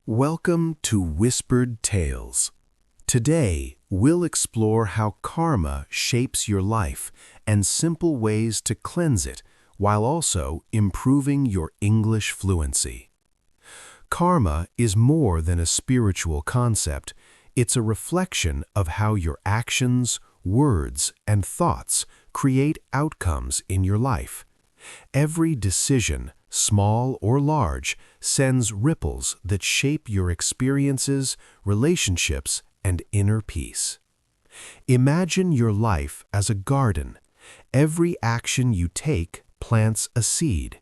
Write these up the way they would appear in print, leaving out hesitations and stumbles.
Welcome to Whispered Tales. Today, we'll explore how karma shapes your life and simple ways to cleanse it while also improving your English fluency. Karma is more than a spiritual concept. It's a reflection of how your actions, words, and thoughts create outcomes in your life. Every decision, small or large, sends ripples that shape your experiences, relationships, and inner peace. Imagine your life as a garden. Every action you take plants a seed.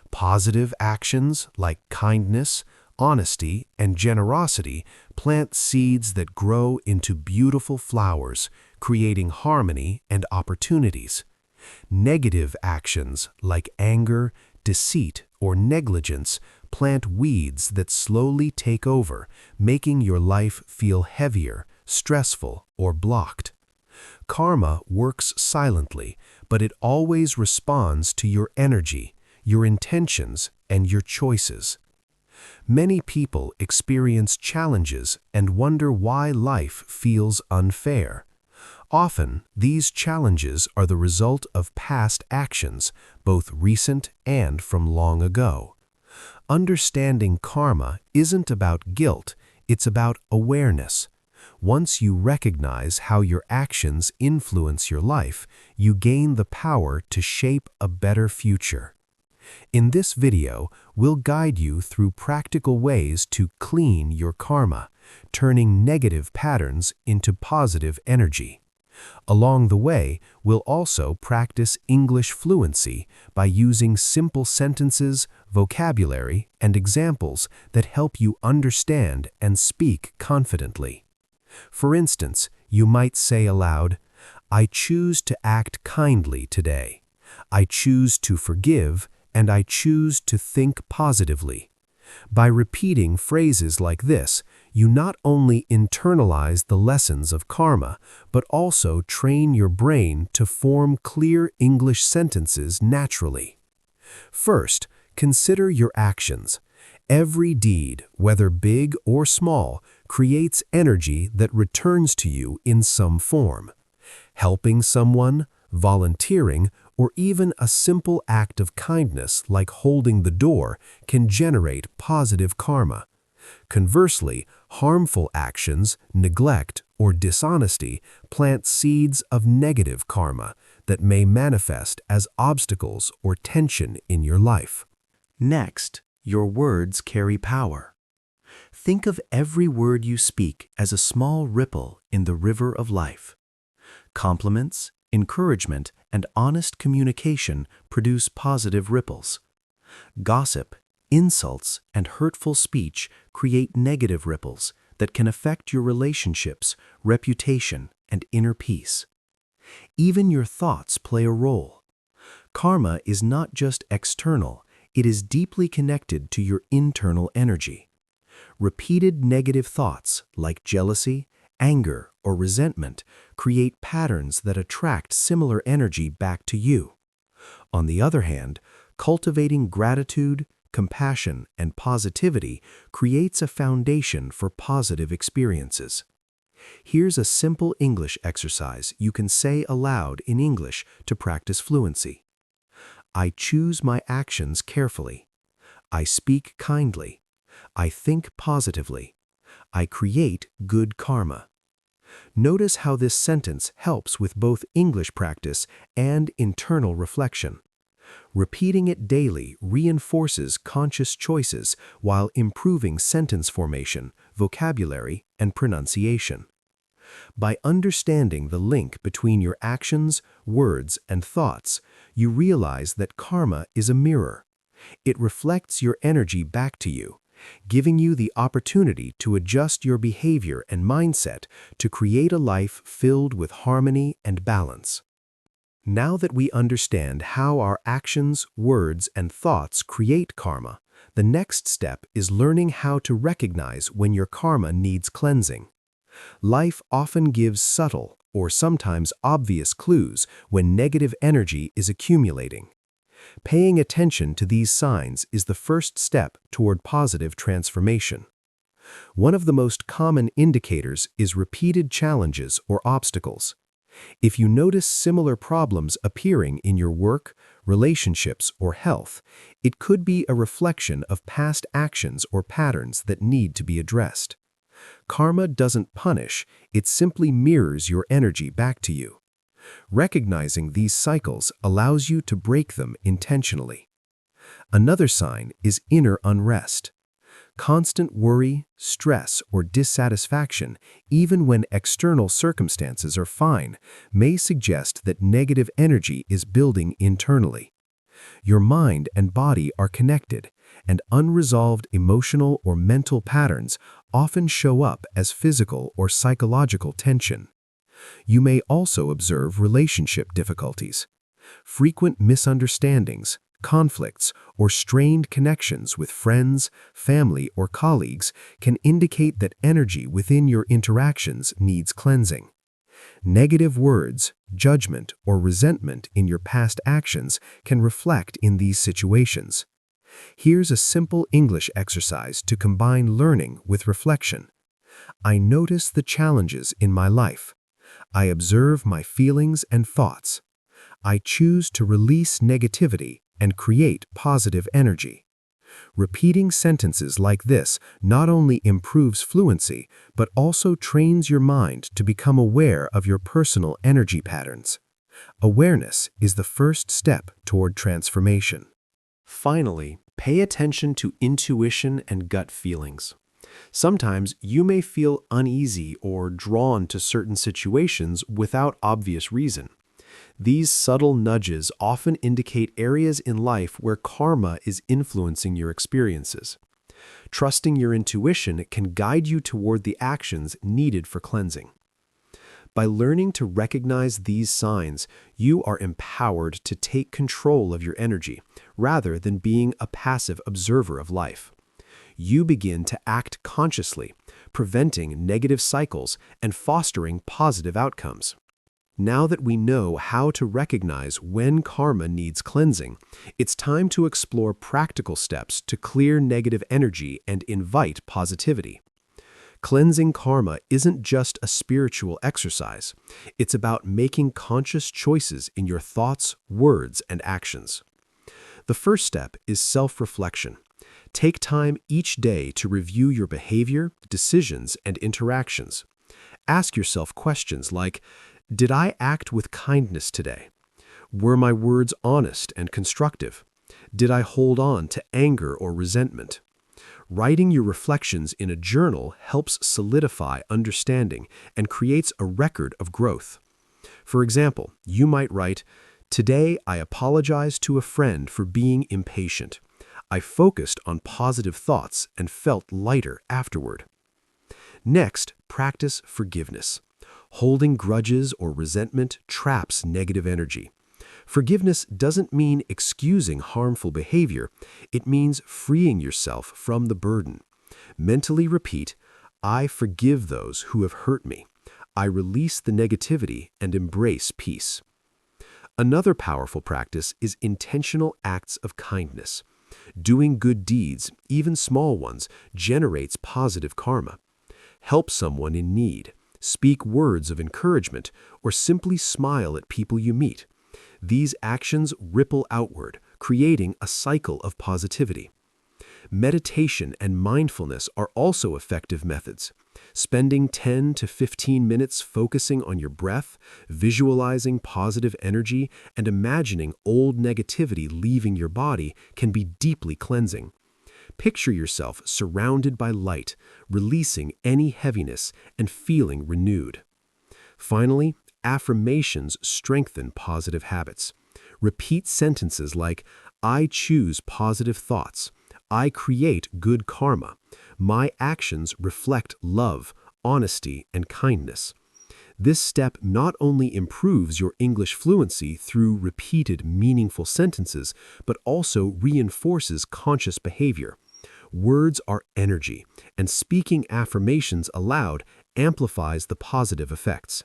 Positive actions like kindness, honesty, and generosity plant seeds that grow into beautiful flowers, creating harmony and opportunities. Negative actions like anger, deceit, or negligence plant weeds that slowly take over, making your life feel heavier, stressful, or blocked. Karma works silently, but it always responds to your energy, your intentions, and your choices. Many people experience challenges and wonder why life feels unfair. Often, these challenges are the result of past actions, both recent and from long ago. Understanding karma isn't about guilt, it's about awareness. Once you recognize how your actions influence your life, you gain the power to shape a better future. In this video, we'll guide you through practical ways to clean your karma, turning negative patterns into positive energy. Along the way, we'll also practice English fluency by using simple sentences, vocabulary, and examples that help you understand and speak confidently. For instance, you might say aloud, "I choose to act kindly today. I choose to forgive, and I choose to think positively." By repeating phrases like this, you not only internalize the lessons of karma, but also train your brain to form clear English sentences naturally. First, consider your actions. Every deed, whether big or small, creates energy that returns to you in some form. Helping someone, volunteering, or even a simple act of kindness like holding the door can generate positive karma. Conversely, harmful actions, neglect, or dishonesty plant seeds of negative karma that may manifest as obstacles or tension in your life. Next, your words carry power. Think of every word you speak as a small ripple in the river of life. Compliments, encouragement, and honest communication produce positive ripples. Gossip, insults, and hurtful speech create negative ripples that can affect your relationships, reputation, and inner peace. Even your thoughts play a role. Karma is not just external, it is deeply connected to your internal energy. Repeated negative thoughts like jealousy, anger, or resentment create patterns that attract similar energy back to you. On the other hand, cultivating gratitude, compassion, and positivity creates a foundation for positive experiences. Here's a simple English exercise you can say aloud in English to practice fluency. I choose my actions carefully. I speak kindly. I think positively. I create good karma. Notice how this sentence helps with both English practice and internal reflection. Repeating it daily reinforces conscious choices while improving sentence formation, vocabulary, and pronunciation. By understanding the link between your actions, words, and thoughts, you realize that karma is a mirror. It reflects your energy back to you, giving you the opportunity to adjust your behavior and mindset to create a life filled with harmony and balance. Now that we understand how our actions, words, and thoughts create karma, the next step is learning how to recognize when your karma needs cleansing. Life often gives subtle, or sometimes obvious clues when negative energy is accumulating. Paying attention to these signs is the first step toward positive transformation. One of the most common indicators is repeated challenges or obstacles. If you notice similar problems appearing in your work, relationships, or health, it could be a reflection of past actions or patterns that need to be addressed. Karma doesn't punish, it simply mirrors your energy back to you. Recognizing these cycles allows you to break them intentionally. Another sign is inner unrest. Constant worry, stress, or dissatisfaction, even when external circumstances are fine, may suggest that negative energy is building internally. Your mind and body are connected, and unresolved emotional or mental patterns often show up as physical or psychological tension. You may also observe relationship difficulties. Frequent misunderstandings, conflicts, or strained connections with friends, family, or colleagues can indicate that energy within your interactions needs cleansing. Negative words, judgment, or resentment in your past actions can reflect in these situations. Here's a simple English exercise to combine learning with reflection. I notice the challenges in my life. I observe my feelings and thoughts. I choose to release negativity and create positive energy. Repeating sentences like this not only improves fluency, but also trains your mind to become aware of your personal energy patterns. Awareness is the first step toward transformation. Finally, pay attention to intuition and gut feelings. Sometimes you may feel uneasy or drawn to certain situations without obvious reason. These subtle nudges often indicate areas in life where karma is influencing your experiences. Trusting your intuition can guide you toward the actions needed for cleansing. By learning to recognize these signs, you are empowered to take control of your energy, rather than being a passive observer of life. You begin to act consciously, preventing negative cycles and fostering positive outcomes. Now that we know how to recognize when karma needs cleansing, it's time to explore practical steps to clear negative energy and invite positivity. Cleansing karma isn't just a spiritual exercise. It's about making conscious choices in your thoughts, words, and actions. The first step is self-reflection. Take time each day to review your behavior, decisions, and interactions. Ask yourself questions like, did I act with kindness today? Were my words honest and constructive? Did I hold on to anger or resentment? Writing your reflections in a journal helps solidify understanding and creates a record of growth. For example, you might write, "Today I apologize to a friend for being impatient. I focused on positive thoughts and felt lighter afterward." Next, practice forgiveness. Holding grudges or resentment traps negative energy. Forgiveness doesn't mean excusing harmful behavior. It means freeing yourself from the burden. Mentally repeat, "I forgive those who have hurt me. I release the negativity and embrace peace." Another powerful practice is intentional acts of kindness. Doing good deeds, even small ones, generates positive karma. Help someone in need. Speak words of encouragement, or simply smile at people you meet. These actions ripple outward, creating a cycle of positivity. Meditation and mindfulness are also effective methods. Spending 10 to 15 minutes focusing on your breath, visualizing positive energy, and imagining old negativity leaving your body can be deeply cleansing. Picture yourself surrounded by light, releasing any heaviness and feeling renewed. Finally, affirmations strengthen positive habits. Repeat sentences like, "I choose positive thoughts. I create good karma. My actions reflect love, honesty, and kindness." This step not only improves your English fluency through repeated meaningful sentences, but also reinforces conscious behavior. Words are energy, and speaking affirmations aloud amplifies the positive effects.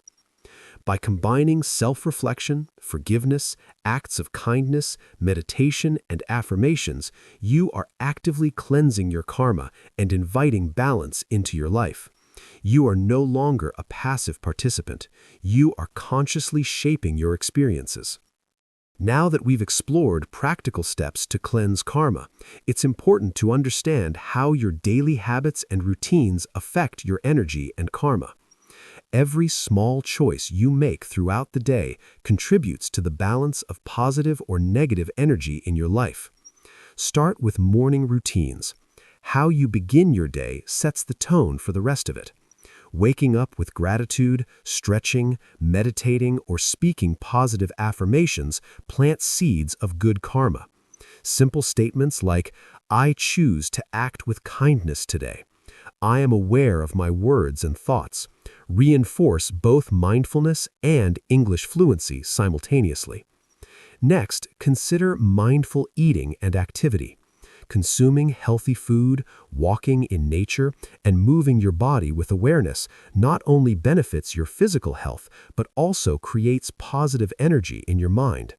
By combining self-reflection, forgiveness, acts of kindness, meditation, and affirmations, you are actively cleansing your karma and inviting balance into your life. You are no longer a passive participant. You are consciously shaping your experiences. Now that we've explored practical steps to cleanse karma, it's important to understand how your daily habits and routines affect your energy and karma. Every small choice you make throughout the day contributes to the balance of positive or negative energy in your life. Start with morning routines. How you begin your day sets the tone for the rest of it. Waking up with gratitude, stretching, meditating, or speaking positive affirmations plant seeds of good karma. Simple statements like, "I choose to act with kindness today. I am aware of my words and thoughts," reinforce both mindfulness and English fluency simultaneously. Next, consider mindful eating and activity. Consuming healthy food, walking in nature, and moving your body with awareness not only benefits your physical health, but also creates positive energy in your mind.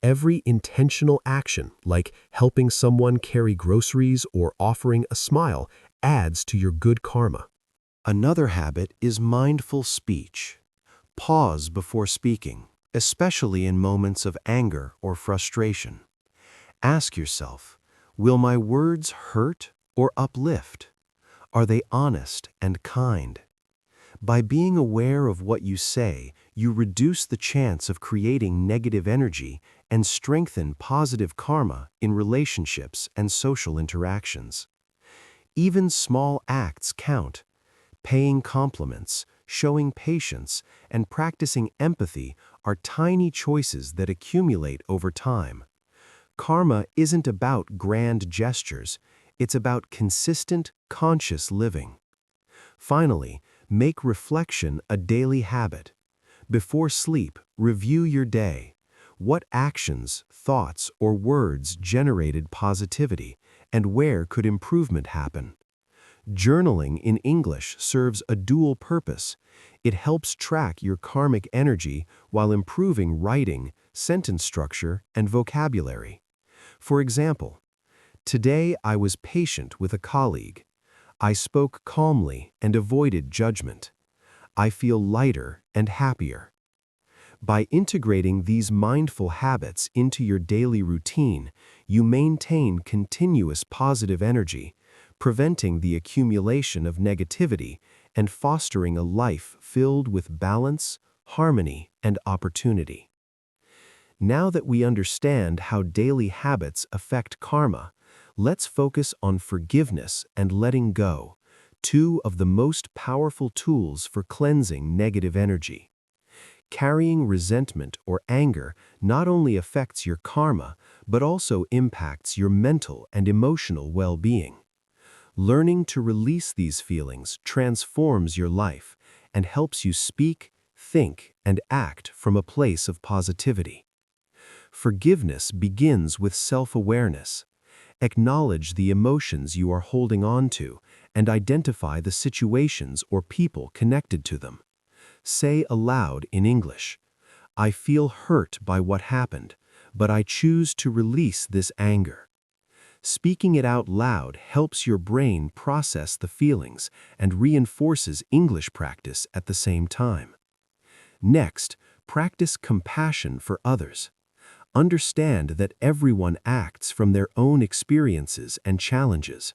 Every intentional action, like helping someone carry groceries or offering a smile, adds to your good karma. Another habit is mindful speech. Pause before speaking, especially in moments of anger or frustration. Ask yourself, will my words hurt or uplift? Are they honest and kind? By being aware of what you say, you reduce the chance of creating negative energy and strengthen positive karma in relationships and social interactions. Even small acts count. Paying compliments, showing patience, and practicing empathy are tiny choices that accumulate over time. Karma isn't about grand gestures, it's about consistent, conscious living. Finally, make reflection a daily habit. Before sleep, review your day. What actions, thoughts, or words generated positivity, and where could improvement happen? Journaling in English serves a dual purpose. It helps track your karmic energy while improving writing, sentence structure, and vocabulary. For example, today I was patient with a colleague. I spoke calmly and avoided judgment. I feel lighter and happier. By integrating these mindful habits into your daily routine, you maintain continuous positive energy, preventing the accumulation of negativity and fostering a life filled with balance, harmony, and opportunity. Now that we understand how daily habits affect karma, let's focus on forgiveness and letting go, two of the most powerful tools for cleansing negative energy. Carrying resentment or anger not only affects your karma, but also impacts your mental and emotional well-being. Learning to release these feelings transforms your life and helps you speak, think, and act from a place of positivity. Forgiveness begins with self-awareness. Acknowledge the emotions you are holding on to and identify the situations or people connected to them. Say aloud in English, "I feel hurt by what happened, but I choose to release this anger." Speaking it out loud helps your brain process the feelings and reinforces English practice at the same time. Next, practice compassion for others. Understand that everyone acts from their own experiences and challenges.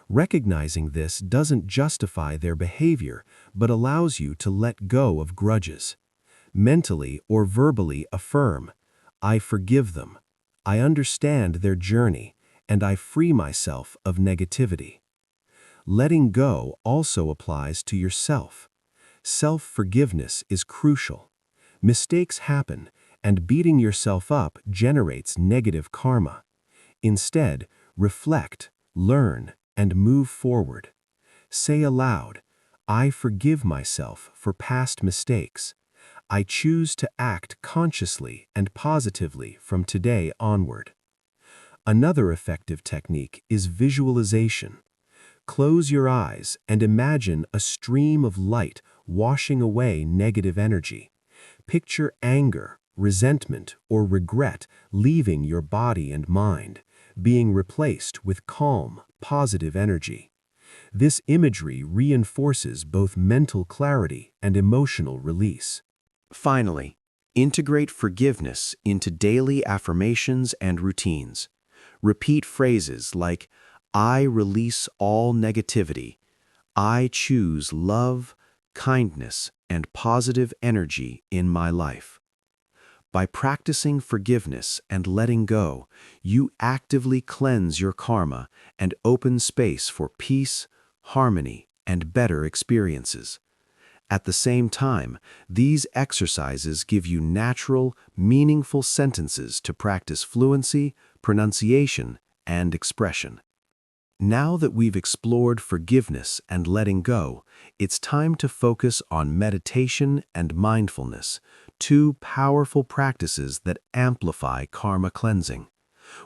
Recognizing this doesn't justify their behavior, but allows you to let go of grudges. Mentally or verbally affirm, "I forgive them. I understand their journey, and I free myself of negativity." Letting go also applies to yourself. Self-forgiveness is crucial. Mistakes happen, and beating yourself up generates negative karma. Instead, reflect, learn, and move forward. Say aloud, "I forgive myself for past mistakes. I choose to act consciously and positively from today onward." Another effective technique is visualization. Close your eyes and imagine a stream of light washing away negative energy. Picture anger, resentment, or regret leaving your body and mind, being replaced with calm, positive energy. This imagery reinforces both mental clarity and emotional release. Finally, integrate forgiveness into daily affirmations and routines. Repeat phrases like, I release all negativity. I choose love, kindness, and positive energy in my life. By practicing forgiveness and letting go, you actively cleanse your karma and open space for peace, harmony, and better experiences. At the same time, these exercises give you natural, meaningful sentences to practice fluency, pronunciation, and expression. Now that we've explored forgiveness and letting go, it's time to focus on meditation and mindfulness, two powerful practices that amplify karma cleansing.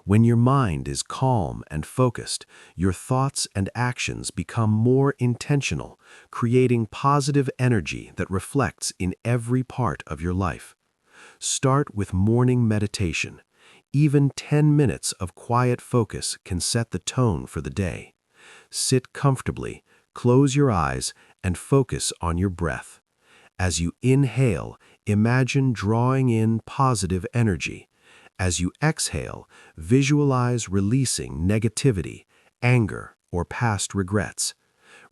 When your mind is calm and focused, your thoughts and actions become more intentional, creating positive energy that reflects in every part of your life. Start with morning meditation. Even 10 minutes of quiet focus can set the tone for the day. Sit comfortably, close your eyes, and focus on your breath. As you inhale, imagine drawing in positive energy. As you exhale, visualize releasing negativity, anger, or past regrets.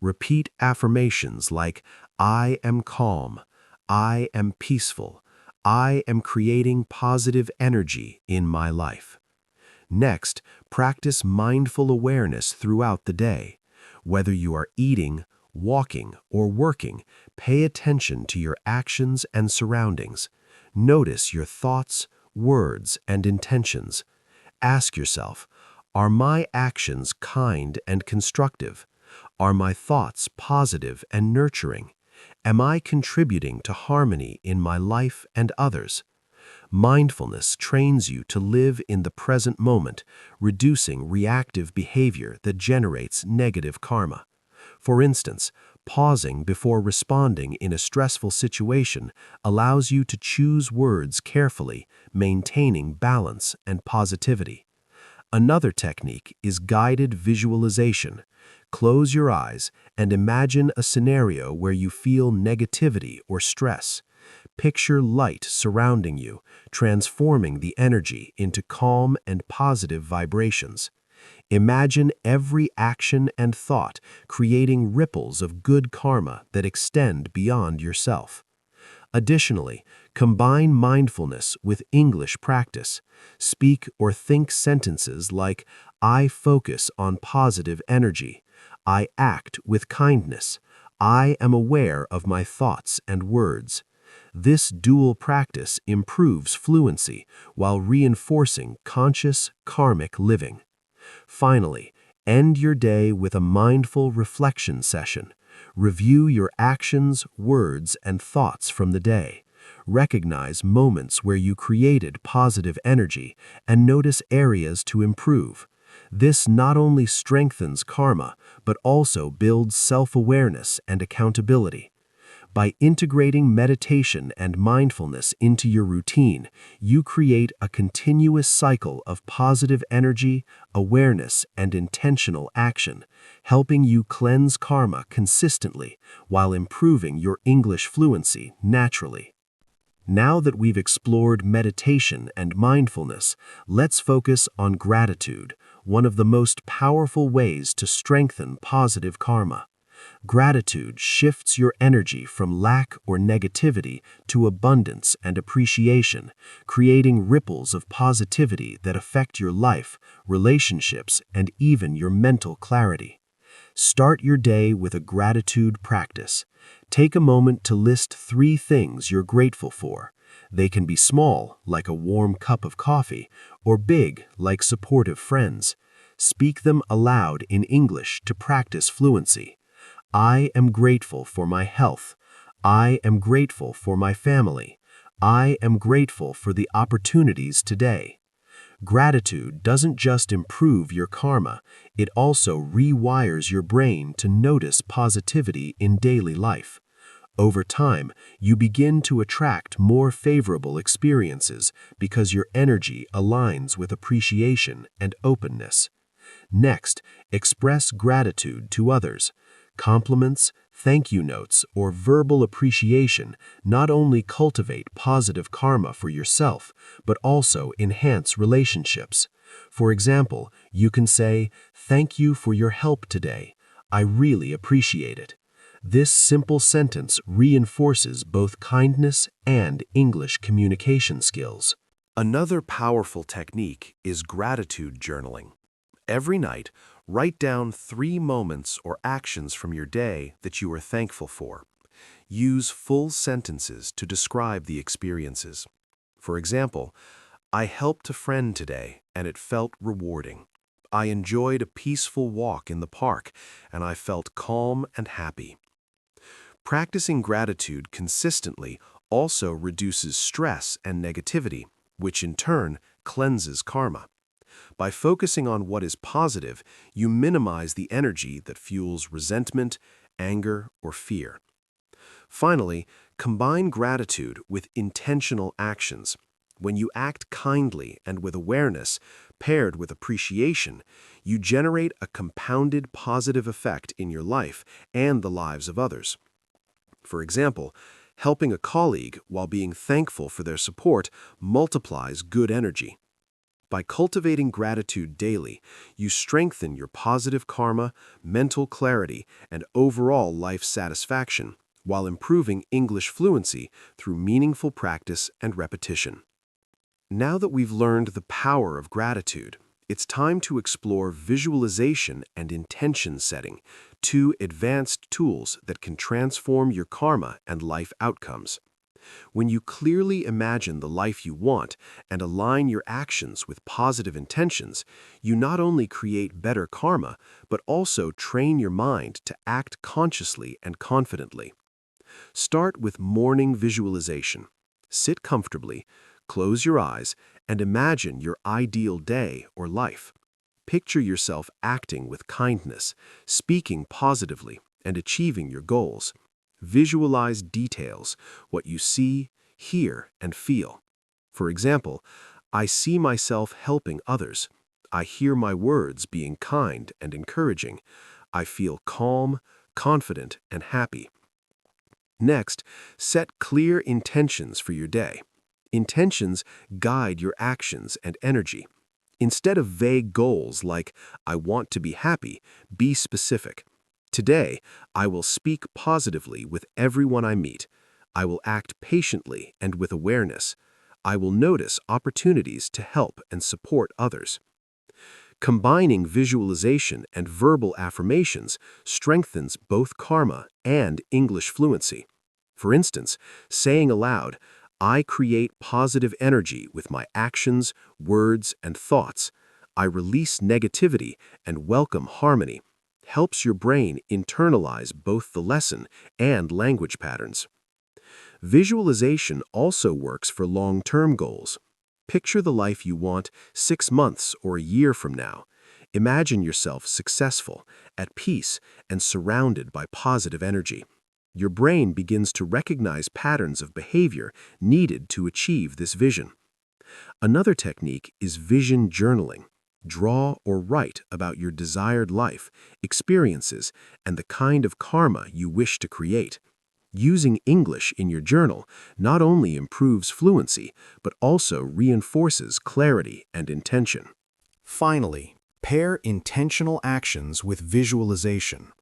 Repeat affirmations like, I am calm, I am peaceful, I am creating positive energy in my life. Next, practice mindful awareness throughout the day. Whether you are eating, walking, or working, pay attention to your actions and surroundings. Notice your thoughts, words, and intentions. Ask yourself, are my actions kind and constructive? Are my thoughts positive and nurturing? Am I contributing to harmony in my life and others? Mindfulness trains you to live in the present moment, reducing reactive behavior that generates negative karma. For instance, pausing before responding in a stressful situation allows you to choose words carefully, maintaining balance and positivity. Another technique is guided visualization. Close your eyes and imagine a scenario where you feel negativity or stress. Picture light surrounding you, transforming the energy into calm and positive vibrations. Imagine every action and thought creating ripples of good karma that extend beyond yourself. Additionally, combine mindfulness with English practice. Speak or think sentences like, I focus on positive energy. I act with kindness. I am aware of my thoughts and words. This dual practice improves fluency while reinforcing conscious, karmic living. Finally, end your day with a mindful reflection session. Review your actions, words, and thoughts from the day. Recognize moments where you created positive energy and notice areas to improve. This not only strengthens karma, but also builds self-awareness and accountability. By integrating meditation and mindfulness into your routine, you create a continuous cycle of positive energy, awareness, and intentional action, helping you cleanse karma consistently while improving your English fluency naturally. Now that we've explored meditation and mindfulness, let's focus on gratitude, one of the most powerful ways to strengthen positive karma. Gratitude shifts your energy from lack or negativity to abundance and appreciation, creating ripples of positivity that affect your life, relationships, and even your mental clarity. Start your day with a gratitude practice. Take a moment to list 3 things you're grateful for. They can be small, like a warm cup of coffee, or big, like supportive friends. Speak them aloud in English to practice fluency. I am grateful for my health. I am grateful for my family. I am grateful for the opportunities today. Gratitude doesn't just improve your karma, it also rewires your brain to notice positivity in daily life. Over time, you begin to attract more favorable experiences because your energy aligns with appreciation and openness. Next, express gratitude to others. Compliments, thank you notes, or verbal appreciation not only cultivate positive karma for yourself, but also enhance relationships. For example, you can say, "Thank you for your help today. I really appreciate it." This simple sentence reinforces both kindness and English communication skills. Another powerful technique is gratitude journaling. Every night, write down 3 moments or actions from your day that you are thankful for. Use full sentences to describe the experiences. For example, I helped a friend today and it felt rewarding. I enjoyed a peaceful walk in the park and I felt calm and happy. Practicing gratitude consistently also reduces stress and negativity, which in turn cleanses karma. By focusing on what is positive, you minimize the energy that fuels resentment, anger, or fear. Finally, combine gratitude with intentional actions. When you act kindly and with awareness, paired with appreciation, you generate a compounded positive effect in your life and the lives of others. For example, helping a colleague while being thankful for their support multiplies good energy. By cultivating gratitude daily, you strengthen your positive karma, mental clarity, and overall life satisfaction, while improving English fluency through meaningful practice and repetition. Now that we've learned the power of gratitude, it's time to explore visualization and intention setting, 2 advanced tools that can transform your karma and life outcomes. When you clearly imagine the life you want and align your actions with positive intentions, you not only create better karma, but also train your mind to act consciously and confidently. Start with morning visualization. Sit comfortably, close your eyes, and imagine your ideal day or life. Picture yourself acting with kindness, speaking positively, and achieving your goals. Visualize details, what you see, hear, and feel. For example, I see myself helping others. I hear my words being kind and encouraging. I feel calm, confident, and happy. Next, set clear intentions for your day. Intentions guide your actions and energy. Instead of vague goals like, I want to be happy, be specific. Today, I will speak positively with everyone I meet. I will act patiently and with awareness. I will notice opportunities to help and support others. Combining visualization and verbal affirmations strengthens both karma and English fluency. For instance, saying aloud, I create positive energy with my actions, words, and thoughts. I release negativity and welcome harmony, helps your brain internalize both the lesson and language patterns. Visualization also works for long-term goals. Picture the life you want 6 months or a year from now. Imagine yourself successful, at peace, and surrounded by positive energy. Your brain begins to recognize patterns of behavior needed to achieve this vision. Another technique is vision journaling. Draw or write about your desired life, experiences, and the kind of karma you wish to create. Using English in your journal not only improves fluency, but also reinforces clarity and intention. Finally, pair intentional actions with visualization.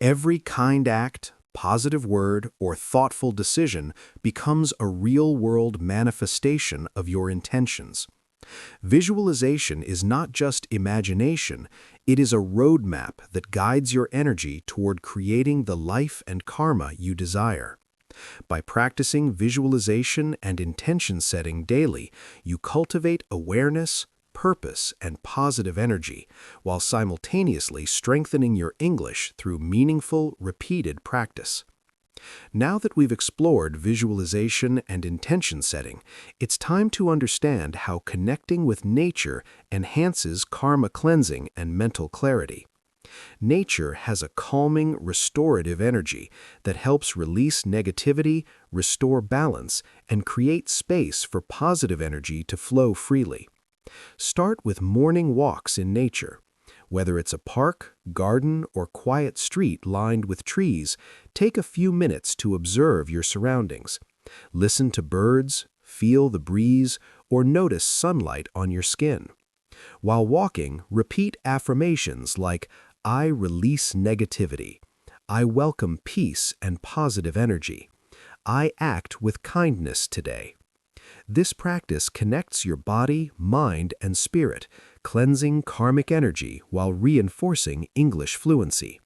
Every kind act, positive word, or thoughtful decision becomes a real-world manifestation of your intentions. Visualization is not just imagination, it is a roadmap that guides your energy toward creating the life and karma you desire. By practicing visualization and intention setting daily, you cultivate awareness, purpose, and positive energy, while simultaneously strengthening your English through meaningful, repeated practice. Now that we've explored visualization and intention setting, it's time to understand how connecting with nature enhances karma cleansing and mental clarity. Nature has a calming, restorative energy that helps release negativity, restore balance, and create space for positive energy to flow freely. Start with morning walks in nature. Whether it's a park, garden, or quiet street lined with trees, take a few minutes to observe your surroundings. Listen to birds, feel the breeze, or notice sunlight on your skin. While walking, repeat affirmations like, "I release negativity," "I welcome peace and positive energy," "I act with kindness today." This practice connects your body, mind, and spirit, cleansing karmic energy while reinforcing English fluency.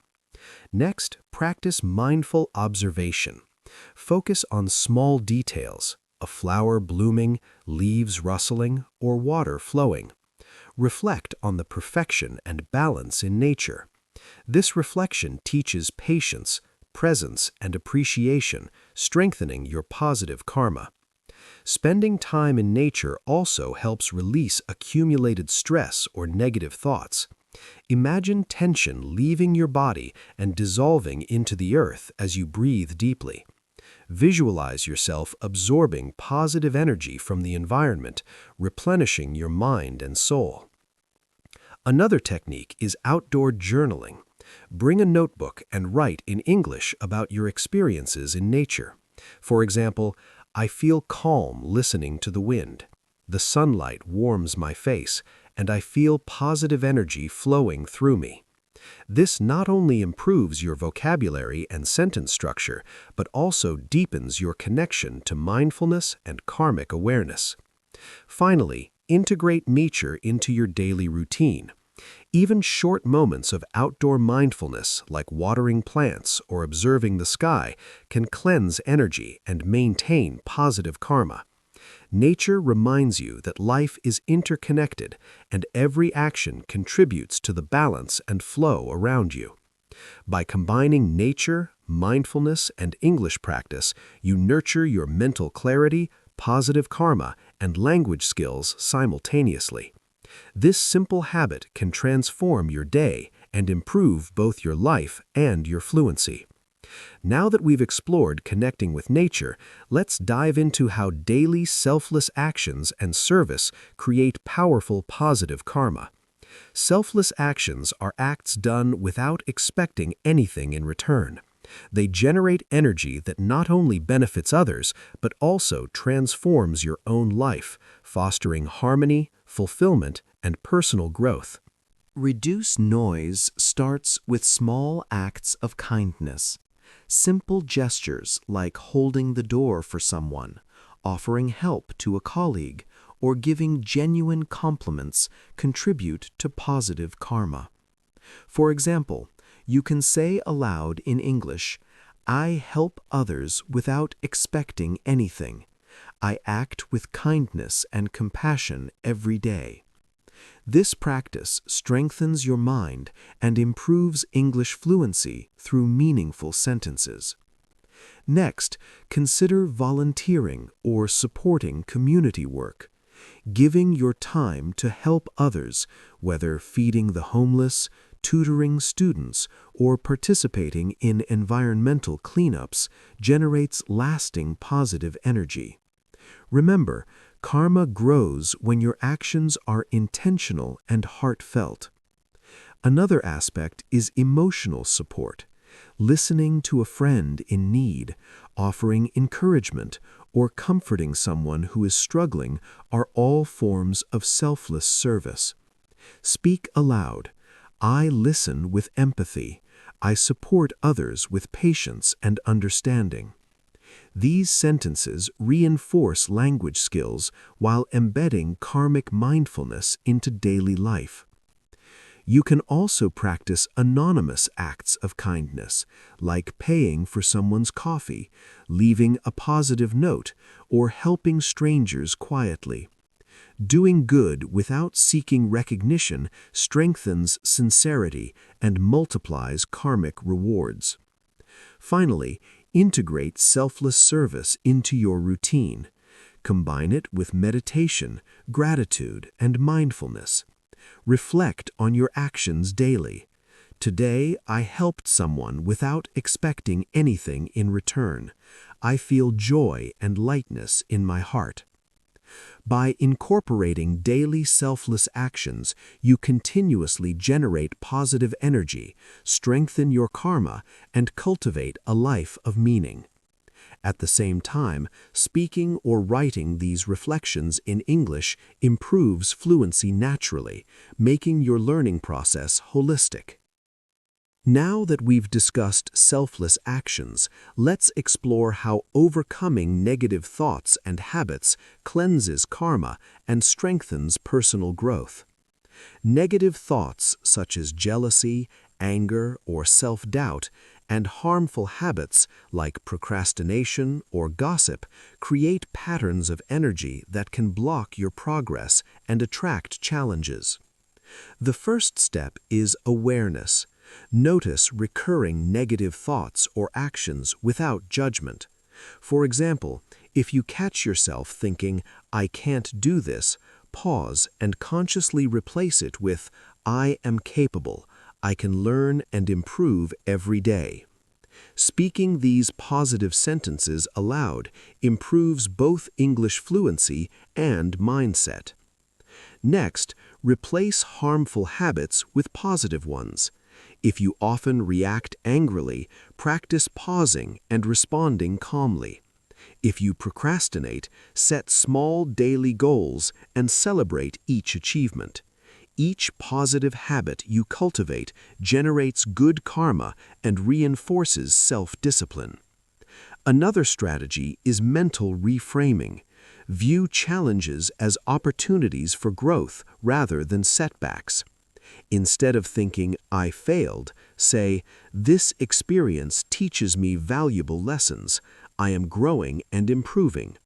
Next, practice mindful observation. Focus on small details, a flower blooming, leaves rustling, or water flowing. Reflect on the perfection and balance in nature. This reflection teaches patience, presence, and appreciation, strengthening your positive karma. Spending time in nature also helps release accumulated stress or negative thoughts. Imagine tension leaving your body and dissolving into the earth as you breathe deeply. Visualize yourself absorbing positive energy from the environment, replenishing your mind and soul. Another technique is outdoor journaling. Bring a notebook and write in English about your experiences in nature. For example, "I feel calm listening to the wind. The sunlight warms my face, and I feel positive energy flowing through me." This not only improves your vocabulary and sentence structure, but also deepens your connection to mindfulness and karmic awareness. Finally, integrate nature into your daily routine. Even short moments of outdoor mindfulness, like watering plants or observing the sky, can cleanse energy and maintain positive karma. Nature reminds you that life is interconnected and every action contributes to the balance and flow around you. By combining nature, mindfulness, and English practice, you nurture your mental clarity, positive karma, and language skills simultaneously. This simple habit can transform your day and improve both your life and your fluency. Now that we've explored connecting with nature, let's dive into how daily selfless actions and service create powerful positive karma. Selfless actions are acts done without expecting anything in return. They generate energy that not only benefits others, but also transforms your own life, fostering harmony, fulfillment, and personal growth. Reduce noise starts with small acts of kindness. Simple gestures like holding the door for someone, offering help to a colleague, or giving genuine compliments contribute to positive karma. For example, you can say aloud in English, "I help others without expecting anything. I act with kindness and compassion every day." This practice strengthens your mind and improves English fluency through meaningful sentences. Next, consider volunteering or supporting community work. Giving your time to help others, whether feeding the homeless, tutoring students, or participating in environmental cleanups, generates lasting positive energy. Remember, karma grows when your actions are intentional and heartfelt. Another aspect is emotional support. Listening to a friend in need, offering encouragement, or comforting someone who is struggling are all forms of selfless service. Speak aloud. "I listen with empathy. I support others with patience and understanding." These sentences reinforce language skills while embedding karmic mindfulness into daily life. You can also practice anonymous acts of kindness, like paying for someone's coffee, leaving a positive note, or helping strangers quietly. Doing good without seeking recognition strengthens sincerity and multiplies karmic rewards. Finally, integrate selfless service into your routine. Combine it with meditation, gratitude, and mindfulness. Reflect on your actions daily. Today, I helped someone without expecting anything in return. I feel joy and lightness in my heart. By incorporating daily selfless actions, you continuously generate positive energy, strengthen your karma, and cultivate a life of meaning. At the same time, speaking or writing these reflections in English improves fluency naturally, making your learning process holistic. Now that we've discussed selfless actions, let's explore how overcoming negative thoughts and habits cleanses karma and strengthens personal growth. Negative thoughts such as jealousy, anger, or self-doubt, and harmful habits like procrastination or gossip create patterns of energy that can block your progress and attract challenges. The first step is awareness. Notice recurring negative thoughts or actions without judgment. For example, if you catch yourself thinking, "I can't do this," pause and consciously replace it with, "I am capable. I can learn and improve every day." Speaking these positive sentences aloud improves both English fluency and mindset. Next, replace harmful habits with positive ones. If you often react angrily, practice pausing and responding calmly. If you procrastinate, set small daily goals and celebrate each achievement. Each positive habit you cultivate generates good karma and reinforces self-discipline. Another strategy is mental reframing. View challenges as opportunities for growth rather than setbacks. Instead of thinking, "I failed," say, "This experience teaches me valuable lessons. I am growing and improving."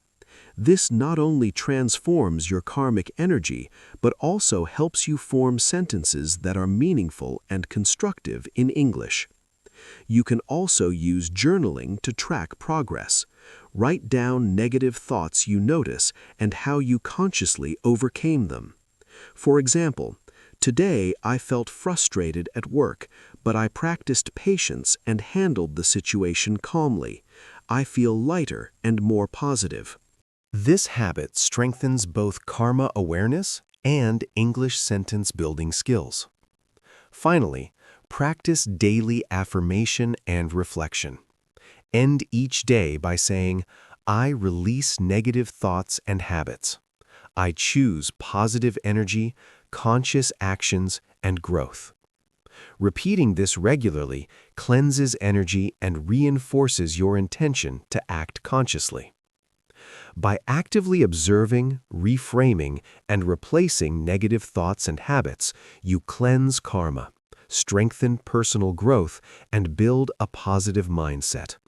This not only transforms your karmic energy, but also helps you form sentences that are meaningful and constructive in English. You can also use journaling to track progress. Write down negative thoughts you notice and how you consciously overcame them. For example, "Today I felt frustrated at work, but I practiced patience and handled the situation calmly. I feel lighter and more positive." This habit strengthens both karma awareness and English sentence building skills. Finally, practice daily affirmation and reflection. End each day by saying, "I release negative thoughts and habits. I choose positive energy, conscious actions, and growth." Repeating this regularly cleanses energy and reinforces your intention to act consciously. By actively observing, reframing, and replacing negative thoughts and habits, you cleanse karma, strengthen personal growth, and build a positive mindset,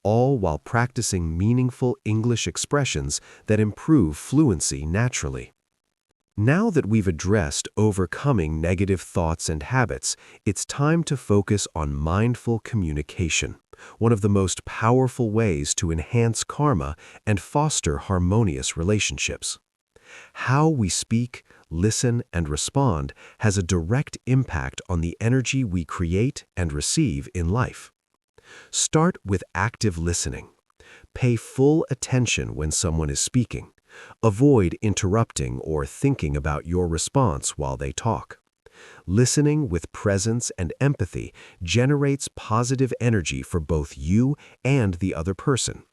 all while practicing meaningful English expressions that improve fluency naturally. Now that we've addressed overcoming negative thoughts and habits, it's time to focus on mindful communication, one of the most powerful ways to enhance karma and foster harmonious relationships. How we speak, listen, and respond has a direct impact on the energy we create and receive in life. Start with active listening. Pay full attention when someone is speaking. Avoid interrupting or thinking about your response while they talk. Listening with presence and empathy generates positive energy for both you and the other person.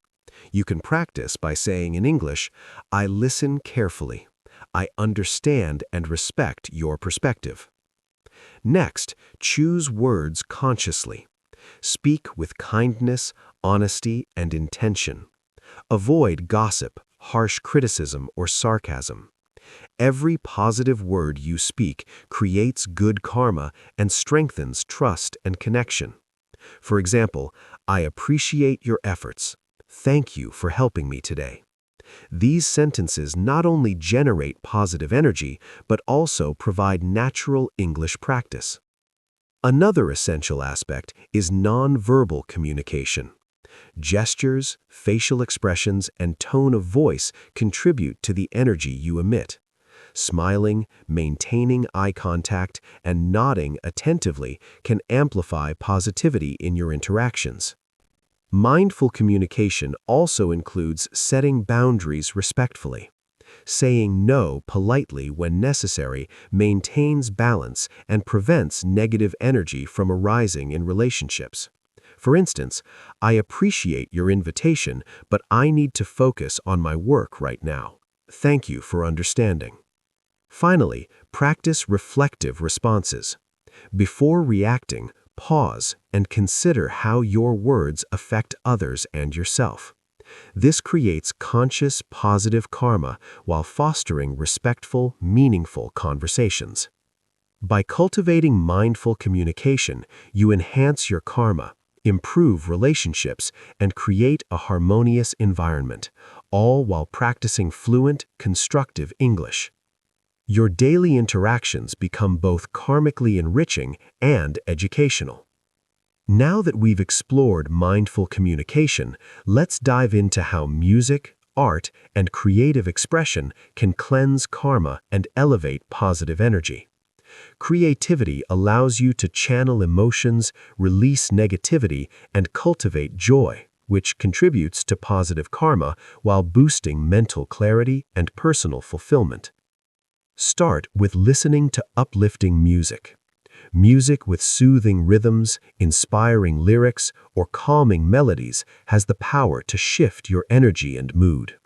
You can practice by saying in English, "I listen carefully. I understand and respect your perspective." Next, choose words consciously. Speak with kindness, honesty, and intention. Avoid gossip, harsh criticism, or sarcasm. Every positive word you speak creates good karma and strengthens trust and connection. For example, "I appreciate your efforts. Thank you for helping me today." These sentences not only generate positive energy, but also provide natural English practice. Another essential aspect is nonverbal communication. Gestures, facial expressions, and tone of voice contribute to the energy you emit. Smiling, maintaining eye contact, and nodding attentively can amplify positivity in your interactions. Mindful communication also includes setting boundaries respectfully. Saying no politely when necessary maintains balance and prevents negative energy from arising in relationships. For instance, I appreciate your invitation, but I need to focus on my work right now. Thank you for understanding. Finally, practice reflective responses. Before reacting, pause and consider how your words affect others and yourself. This creates conscious, positive karma while fostering respectful, meaningful conversations. By cultivating mindful communication, you enhance your karma, improve relationships, and create a harmonious environment, all while practicing fluent, constructive English. Your daily interactions become both karmically enriching and educational. Now that we've explored mindful communication, let's dive into how music, art, and creative expression can cleanse karma and elevate positive energy. Creativity allows you to channel emotions, release negativity, and cultivate joy, which contributes to positive karma while boosting mental clarity and personal fulfillment. Start with listening to uplifting music. Music with soothing rhythms, inspiring lyrics, or calming melodies has the power to shift your energy and mood.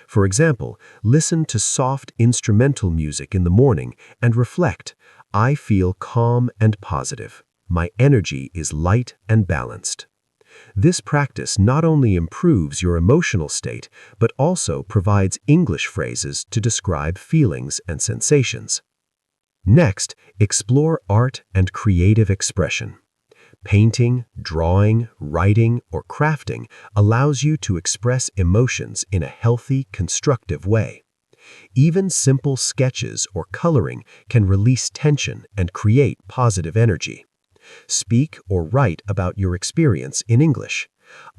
For example, listen to soft instrumental music in the morning and reflect, I feel calm and positive. My energy is light and balanced. This practice not only improves your emotional state, but also provides English phrases to describe feelings and sensations. Next, explore art and creative expression. Painting, drawing, writing, or crafting allows you to express emotions in a healthy, constructive way. Even simple sketches or coloring can release tension and create positive energy. Speak or write about your experience in English.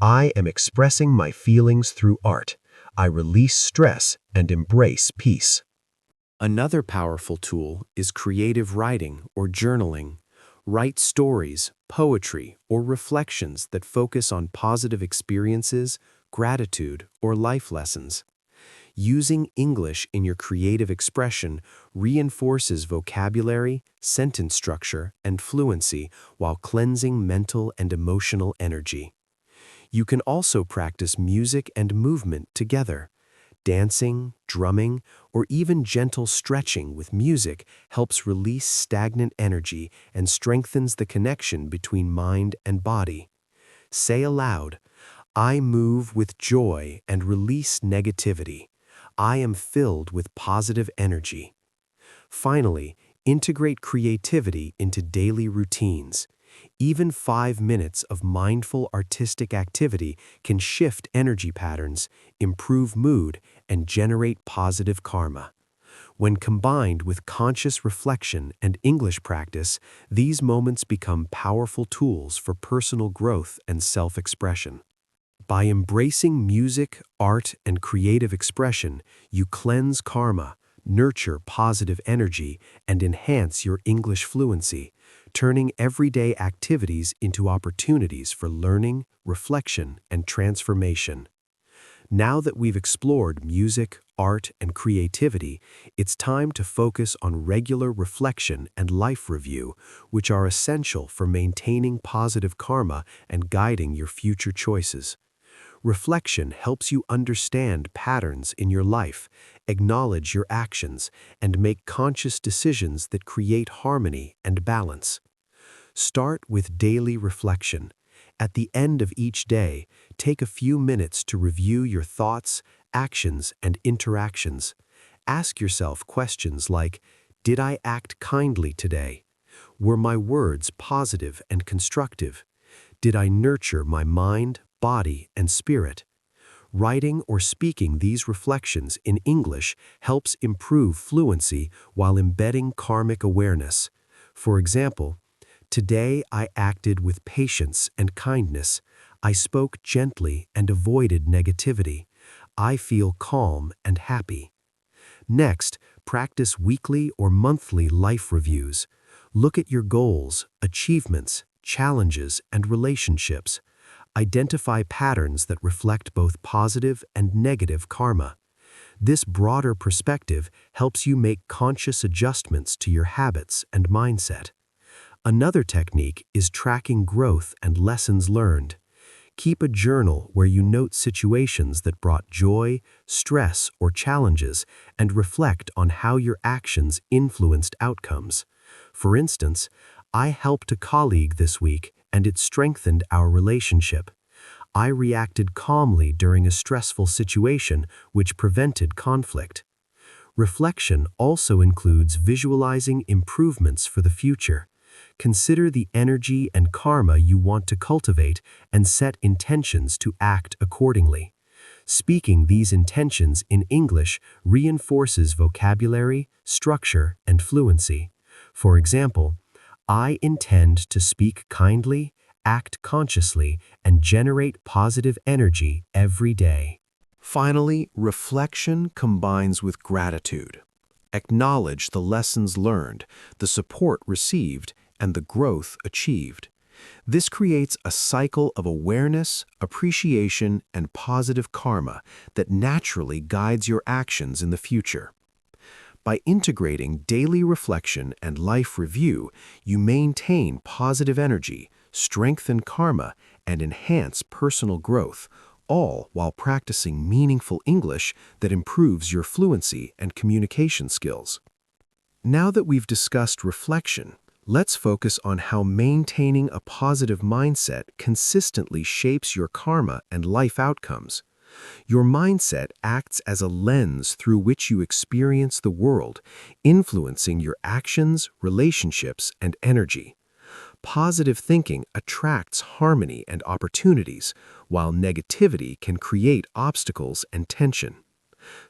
I am expressing my feelings through art. I release stress and embrace peace. Another powerful tool is creative writing or journaling. Write stories, poetry, or reflections that focus on positive experiences, gratitude, or life lessons. Using English in your creative expression reinforces vocabulary, sentence structure, and fluency while cleansing mental and emotional energy. You can also practice music and movement together. Dancing, drumming, or even gentle stretching with music helps release stagnant energy and strengthens the connection between mind and body. Say aloud, I move with joy and release negativity. I am filled with positive energy. Finally, integrate creativity into daily routines. Even 5 minutes of mindful artistic activity can shift energy patterns, improve mood, and generate positive karma. When combined with conscious reflection and English practice, these moments become powerful tools for personal growth and self-expression. By embracing music, art, and creative expression, you cleanse karma, nurture positive energy, and enhance your English fluency, turning everyday activities into opportunities for learning, reflection, and transformation. Now that we've explored music, art, and creativity, it's time to focus on regular reflection and life review, which are essential for maintaining positive karma and guiding your future choices. Reflection helps you understand patterns in your life, acknowledge your actions, and make conscious decisions that create harmony and balance. Start with daily reflection. At the end of each day, take a few minutes to review your thoughts, actions, and interactions. Ask yourself questions like, did I act kindly today? Were my words positive and constructive? Did I nurture my mind, body, and spirit? Writing or speaking these reflections in English helps improve fluency while embedding karmic awareness. For example, today I acted with patience and kindness. I spoke gently and avoided negativity. I feel calm and happy. Next, Practice weekly or monthly life reviews. Look at your goals, achievements, challenges, and relationships. Identify patterns that reflect both positive and negative karma. This broader perspective helps you make conscious adjustments to your habits and mindset. Another technique is tracking growth and lessons learned. Keep a journal where you note situations that brought joy, stress, or challenges and reflect on how your actions influenced outcomes. For instance, I helped a colleague this week and it strengthened our relationship. I reacted calmly during a stressful situation which prevented conflict. Reflection also includes visualizing improvements for the future. Consider the energy and karma you want to cultivate and set intentions to act accordingly. Speaking these intentions in English reinforces vocabulary, structure, and fluency. For example, I intend to speak kindly, act consciously, and generate positive energy every day. Finally, reflection combines with gratitude. Acknowledge the lessons learned, the support received, and the growth achieved. This creates a cycle of awareness, appreciation, and positive karma that naturally guides your actions in the future. By integrating daily reflection and life review, you maintain positive energy, strengthen karma, and enhance personal growth, all while practicing meaningful English that improves your fluency and communication skills. Now that we've discussed reflection, let's focus on how maintaining a positive mindset consistently shapes your karma and life outcomes. Your mindset acts as a lens through which you experience the world, influencing your actions, relationships, and energy. Positive thinking attracts harmony and opportunities, while negativity can create obstacles and tension.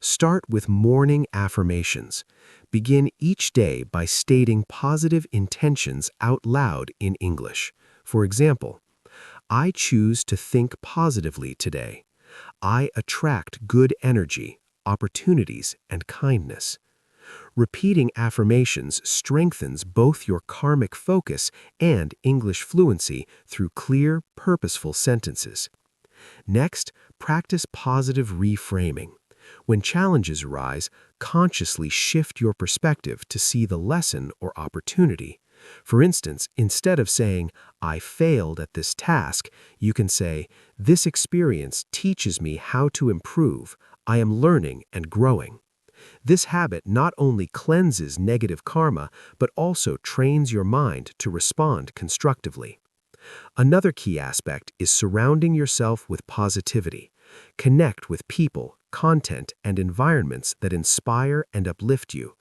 Start with morning affirmations. Begin each day by stating positive intentions out loud in English. For example, I choose to think positively today. I attract good energy, opportunities, and kindness. Repeating affirmations strengthens both your karmic focus and English fluency through clear, purposeful sentences. Next, practice positive reframing. When challenges arise, consciously shift your perspective to see the lesson or opportunity. For instance, instead of saying, I failed at this task, you can say, this experience teaches me how to improve. I am learning and growing. This habit not only cleanses negative karma, but also trains your mind to respond constructively. Another key aspect is surrounding yourself with positivity. Connect with people, content, and environments that inspire and uplift you.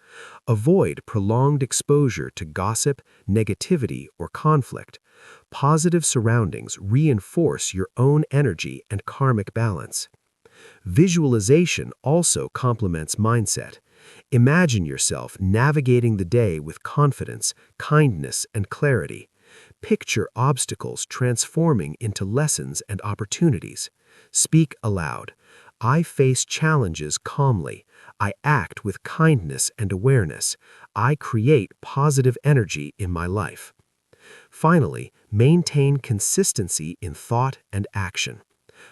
Avoid prolonged exposure to gossip, negativity, or conflict. Positive surroundings reinforce your own energy and karmic balance. Visualization also complements mindset. Imagine yourself navigating the day with confidence, kindness, and clarity. Picture obstacles transforming into lessons and opportunities. Speak aloud. I face challenges calmly. I act with kindness and awareness. I create positive energy in my life. Finally, maintain consistency in thought and action.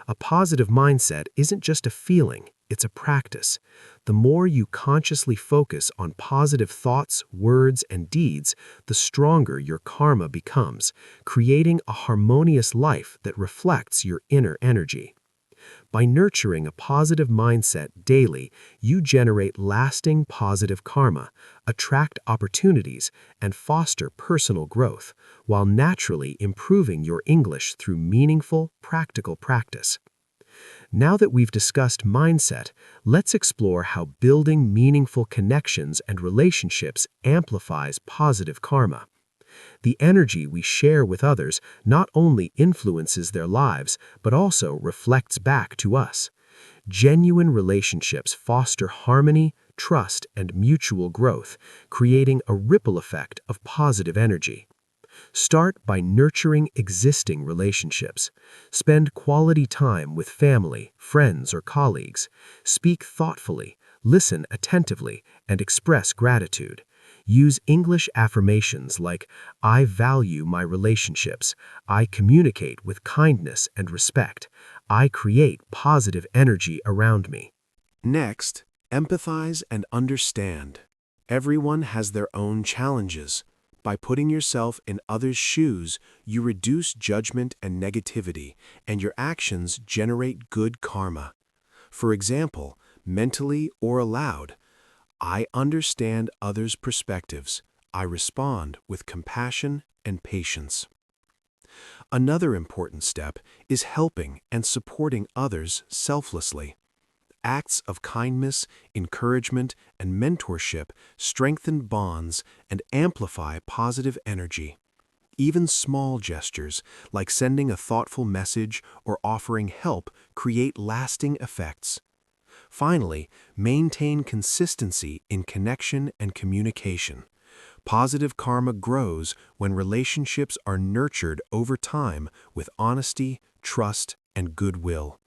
A positive mindset isn't just a feeling, it's a practice. The more you consciously focus on positive thoughts, words, and deeds, the stronger your karma becomes, creating a harmonious life that reflects your inner energy. By nurturing a positive mindset daily, you generate lasting positive karma, attract opportunities, and foster personal growth, while naturally improving your English through meaningful, practical practice. Now that we've discussed mindset, let's explore how building meaningful connections and relationships amplifies positive karma. The energy we share with others not only influences their lives, but also reflects back to us. Genuine relationships foster harmony, trust, and mutual growth, creating a ripple effect of positive energy. Start by nurturing existing relationships. Spend quality time with family, friends, or colleagues. Speak thoughtfully. Listen attentively and express gratitude. Use English affirmations like, I value my relationships. I communicate with kindness and respect. I create positive energy around me. Next, empathize and understand. Everyone has their own challenges. By putting yourself in others' shoes, you reduce judgment and negativity, and your actions generate good karma. For example, mentally or aloud, I understand others' perspectives. I respond with compassion and patience. Another important step is helping and supporting others selflessly. Acts of kindness, encouragement, and mentorship strengthen bonds and amplify positive energy. Even small gestures, like sending a thoughtful message or offering help, create lasting effects. Finally, maintain consistency in connection and communication. Positive karma grows when relationships are nurtured over time with honesty, trust, and goodwill.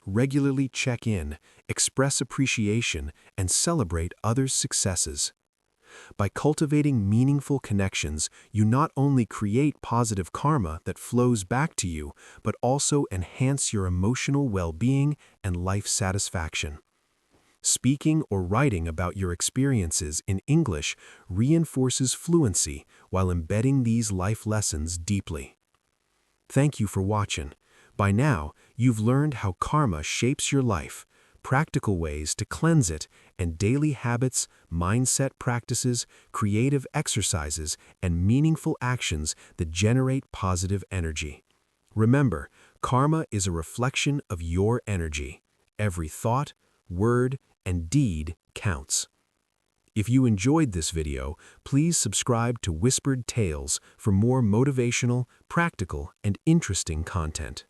Regularly check in, express appreciation, and celebrate others' successes. By cultivating meaningful connections, you not only create positive karma that flows back to you, but also enhance your emotional well-being and life satisfaction. Speaking or writing about your experiences in English reinforces fluency while embedding these life lessons deeply. Thank you for watching. By now, you've learned how karma shapes your life, practical ways to cleanse it, and daily habits, mindset practices, creative exercises, and meaningful actions that generate positive energy. Remember, karma is a reflection of your energy. Every thought, word, and deed counts. If you enjoyed this video, please subscribe to Whispered Tales for more motivational, practical, and interesting content.